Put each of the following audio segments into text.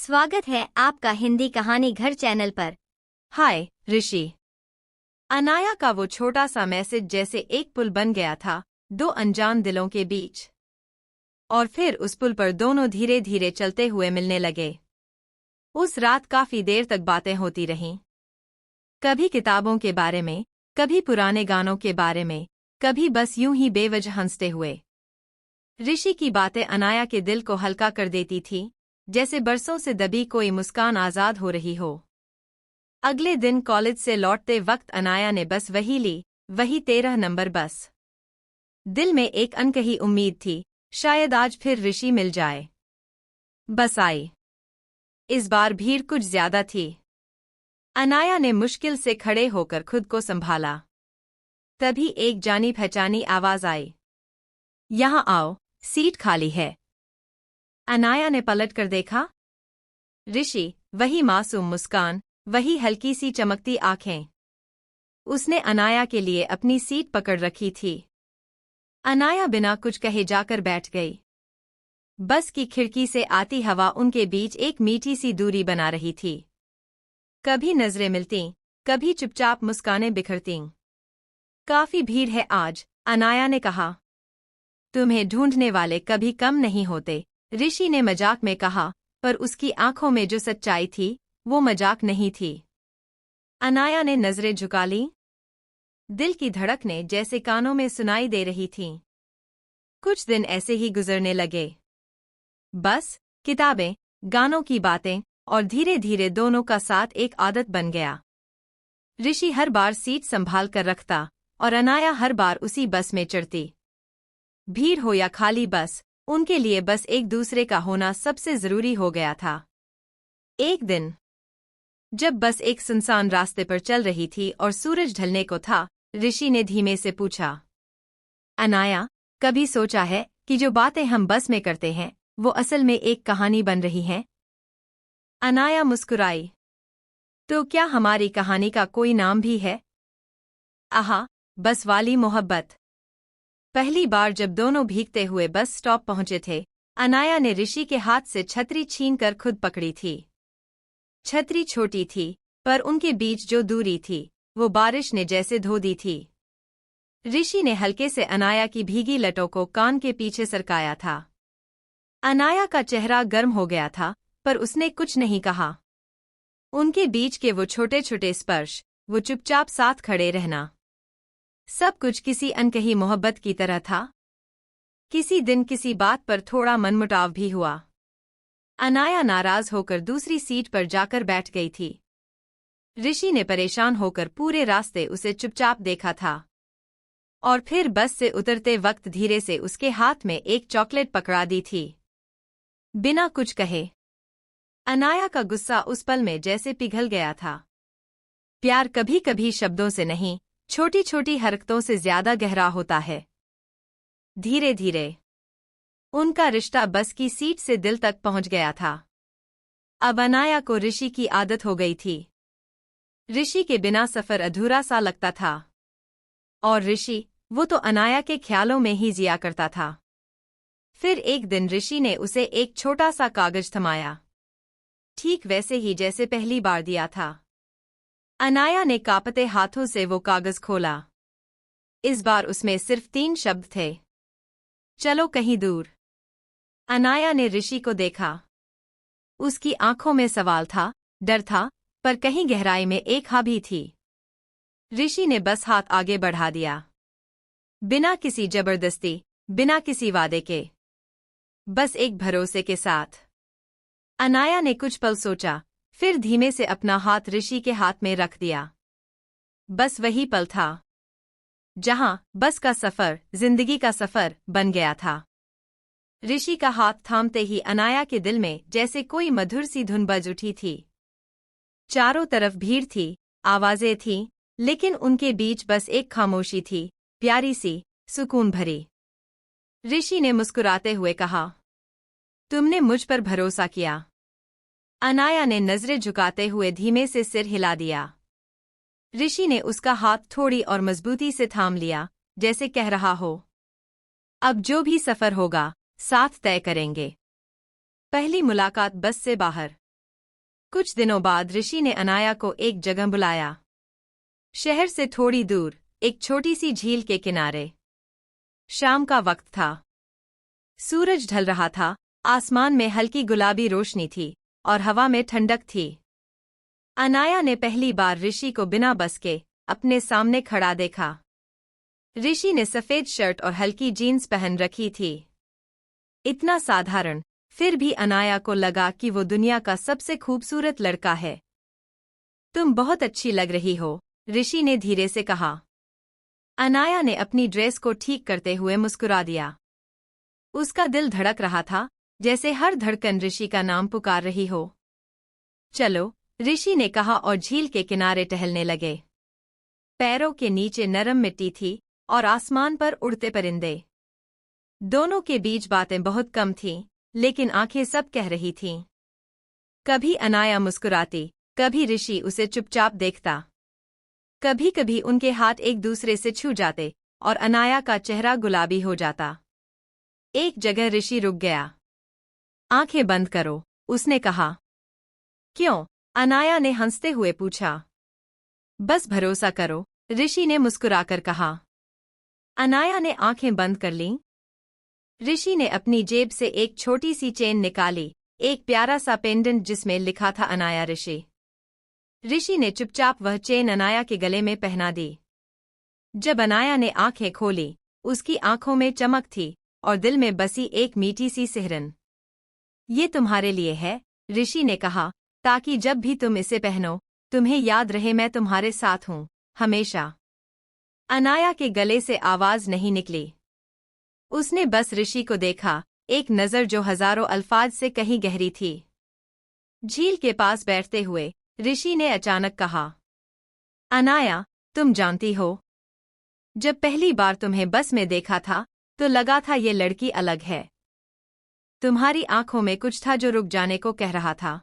स्वागत है आपका हिंदी कहानी घर चैनल पर। हाय ऋषि। अनाया का वो छोटा सा मैसेज जैसे एक पुल बन गया था दो अनजान दिलों के बीच। और फिर उस पुल पर दोनों धीरे धीरे चलते हुए मिलने लगे। उस रात काफी देर तक बातें होती रहीं। कभी किताबों के बारे में, कभी पुराने गानों के बारे में, कभी बस यूं ही बेवजह हंसते हुए। ऋषि की बातें अनाया के दिल को हल्का कर देती थी, जैसे बरसों से दबी कोई मुस्कान आजाद हो रही हो। अगले दिन कॉलेज से लौटते वक्त अनाया ने बस वही ली, वही 13 नंबर बस। दिल में एक अनकही उम्मीद थी, शायद आज फिर ऋषि मिल जाए। बस आई। इस बार भीड़ कुछ ज्यादा थी। अनाया ने मुश्किल से खड़े होकर खुद को संभाला। तभी एक जानी पहचानी आवाज आई, यहाँ आओ, सीट खाली है। अनाया ने पलट कर देखा। ऋषि, वही मासूम मुस्कान, वही हल्की सी चमकती आंखें। उसने अनाया के लिए अपनी सीट पकड़ रखी थी। अनाया बिना कुछ कहे जाकर बैठ गई। बस की खिड़की से आती हवा उनके बीच एक मीठी सी दूरी बना रही थी। कभी नजरें मिलतीं, कभी चुपचाप मुस्कानें बिखरतीं। काफी भीड़ है आज, अनाया ने कहा। तुम्हें ढूंढने वाले कभी कम नहीं होते, ऋषि ने मजाक में कहा, पर उसकी आंखों में जो सच्चाई थी वो मजाक नहीं थी। अनाया ने नजरें झुका लीं। दिल की धड़कनें जैसे कानों में सुनाई दे रही थीं। कुछ दिन ऐसे ही गुजरने लगे। बस किताबें, गानों की बातें, और धीरे धीरे दोनों का साथ एक आदत बन गया। ऋषि हर बार सीट संभाल कर रखता और अनाया हर बार उसी बस में चढ़ती। भीड़ हो या खाली बस, उनके लिए बस एक दूसरे का होना सबसे जरूरी हो गया था। एक दिन जब बस एक सुनसान रास्ते पर चल रही थी और सूरज ढलने को था, ऋषि ने धीमे से पूछा, अनाया, कभी सोचा है कि जो बातें हम बस में करते हैं वो असल में एक कहानी बन रही हैं? अनाया मुस्कुराई। तो क्या हमारी कहानी का कोई नाम भी है? आहा, बस वाली मोहब्बत। पहली बार जब दोनों भीगते हुए बस स्टॉप पहुंचे थे, अनाया ने ऋषि के हाथ से छतरी छीनकर खुद पकड़ी थी। छतरी छोटी थी, पर उनके बीच जो दूरी थी वो बारिश ने जैसे धो दी थी। ऋषि ने हल्के से अनाया की भीगी लटों को कान के पीछे सरकाया था। अनाया का चेहरा गर्म हो गया था, पर उसने कुछ नहीं कहा। उनके बीच के वो छोटे छोटे स्पर्श, वो चुपचाप साथ खड़े रहना, सब कुछ किसी अनकही मोहब्बत की तरह था। किसी दिन किसी बात पर थोड़ा मनमुटाव भी हुआ। अनाया नाराज होकर दूसरी सीट पर जाकर बैठ गई थी। ऋषि ने परेशान होकर पूरे रास्ते उसे चुपचाप देखा था और फिर बस से उतरते वक्त धीरे से उसके हाथ में एक चॉकलेट पकड़ा दी थी, बिना कुछ कहे। अनाया का गुस्सा उस पल में जैसे पिघल गया था। प्यार कभी कभी शब्दों से नहीं, छोटी छोटी हरकतों से ज्यादा गहरा होता है। धीरे धीरे उनका रिश्ता बस की सीट से दिल तक पहुंच गया था। अब अनाया को ऋषि की आदत हो गई थी। ऋषि के बिना सफर अधूरा सा लगता था। और ऋषि, वो तो अनाया के ख्यालों में ही जिया करता था। फिर एक दिन ऋषि ने उसे एक छोटा सा कागज थमाया, ठीक वैसे ही जैसे पहली बार दिया था। अनाया ने कांपते हाथों से वो कागज खोला। इस बार उसमें सिर्फ 3 शब्द थे, चलो कहीं दूर। अनाया ने ऋषि को देखा। उसकी आंखों में सवाल था, डर था, पर कहीं गहराई में एक हाँ भी थी। ऋषि ने बस हाथ आगे बढ़ा दिया, बिना किसी जबरदस्ती, बिना किसी वादे के, बस एक भरोसे के साथ। अनाया ने कुछ पल सोचा, फिर धीमे से अपना हाथ ऋषि के हाथ में रख दिया। बस वही पल था जहां बस का सफर जिंदगी का सफर बन गया था। ऋषि का हाथ थामते ही अनाया के दिल में जैसे कोई मधुर सी धुन बज उठी थी। चारों तरफ भीड़ थी, आवाजें थीं, लेकिन उनके बीच बस एक खामोशी थी, प्यारी सी, सुकून भरी। ऋषि ने मुस्कुराते हुए कहा, तुमने मुझ पर भरोसा किया। अनाया ने नजरें झुकाते हुए धीमे से सिर हिला दिया। ऋषि ने उसका हाथ थोड़ी और मजबूती से थाम लिया, जैसे कह रहा हो, अब जो भी सफर होगा साथ तय करेंगे। पहली मुलाकात बस से बाहर। कुछ दिनों बाद ऋषि ने अनाया को एक जगह बुलाया। शहर से थोड़ी दूर एक छोटी सी झील के किनारे। शाम का वक्त था। सूरज ढल रहा था, आसमान में हल्की गुलाबी रोशनी थी और हवा में ठंडक थी। अनाया ने पहली बार ऋषि को बिना बस के अपने सामने खड़ा देखा। ऋषि ने सफेद शर्ट और हल्की जीन्स पहन रखी थी। इतना साधारण, फिर भी अनाया को लगा कि वो दुनिया का सबसे खूबसूरत लड़का है। तुम बहुत अच्छी लग रही हो, ऋषि ने धीरे से कहा। अनाया ने अपनी ड्रेस को ठीक करते हुए मुस्कुरा दिया। उसका दिल धड़क रहा था, जैसे हर धड़कन ऋषि का नाम पुकार रही हो। चलो, ऋषि ने कहा और झील के किनारे टहलने लगे। पैरों के नीचे नरम मिट्टी थी और आसमान पर उड़ते परिंदे। दोनों के बीच बातें बहुत कम थीं, लेकिन आंखें सब कह रही थीं। कभी अनाया मुस्कुराती, कभी ऋषि उसे चुपचाप देखता। कभी कभी उनके हाथ एक दूसरे से छू जाते और अनाया का चेहरा गुलाबी हो जाता। एक जगह ऋषि रुक गया। आंखें बंद करो, उसने कहा। क्यों? अनाया ने हंसते हुए पूछा। बस भरोसा करो, ऋषि ने मुस्कुराकर कहा। अनाया ने आंखें बंद कर लीं। ऋषि ने अपनी जेब से एक छोटी सी चेन निकाली, एक प्यारा सा पेंडेंट जिसमें लिखा था अनाया ऋषि। ऋषि ने चुपचाप वह चेन अनाया के गले में पहना दी। जब अनाया ने आंखें खोली, उसकी आंखों में चमक थी और दिल में बसी एक मीठी सी सिहरन। ये तुम्हारे लिए है, ऋषि ने कहा, ताकि जब भी तुम इसे पहनो, तुम्हें याद रहे मैं तुम्हारे साथ हूँ, हमेशा। अनाया के गले से आवाज नहीं निकली। उसने बस ऋषि को देखा, एक नज़र जो हजारों अल्फाज से कहीं गहरी थी। झील के पास बैठते हुए ऋषि ने अचानक कहा। अनाया, तुम जानती हो, जब पहली बार तुम्हें बस में देखा था तो लगा था ये लड़की अलग है। तुम्हारी आंखों में कुछ था जो रुक जाने को कह रहा था।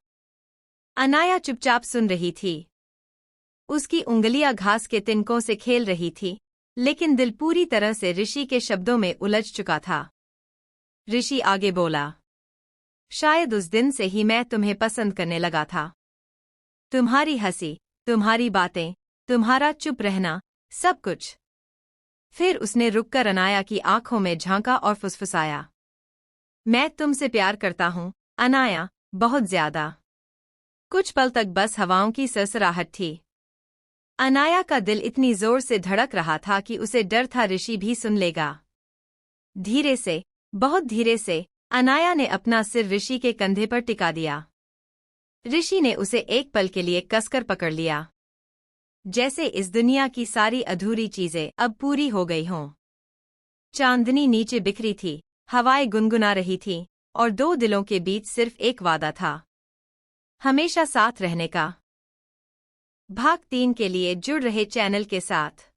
अनाया चुपचाप सुन रही थी। उसकी उंगलियां घास के तिनकों से खेल रही थी, लेकिन दिल पूरी तरह से ऋषि के शब्दों में उलझ चुका था। ऋषि आगे बोला। शायद उस दिन से ही मैं तुम्हें पसंद करने लगा था। तुम्हारी हंसी, तुम्हारी बातें, तुम्हारा चुप रहना, सब कुछ। फिर उसने रुककर अनाया की आंखों में झांका और फुसफुसाया। मैं तुमसे प्यार करता हूँ, अनाया, बहुत ज्यादा। कुछ पल तक बस हवाओं की सरसराहट थी। अनाया का दिल इतनी जोर से धड़क रहा था कि उसे डर था ऋषि भी सुन लेगा। धीरे से, बहुत धीरे से, अनाया ने अपना सिर ऋषि के कंधे पर टिका दिया। ऋषि ने उसे एक पल के लिए कसकर पकड़ लिया, जैसे इस दुनिया की सारी अधूरी चीजें अब पूरी हो गई हों। चांदनी नीचे बिखरी थी, हवाएं गुनगुना रही थीं, और दो दिलों के बीच सिर्फ एक वादा था, हमेशा साथ रहने का। भाग 3 के लिए जुड़ रहे चैनल के साथ।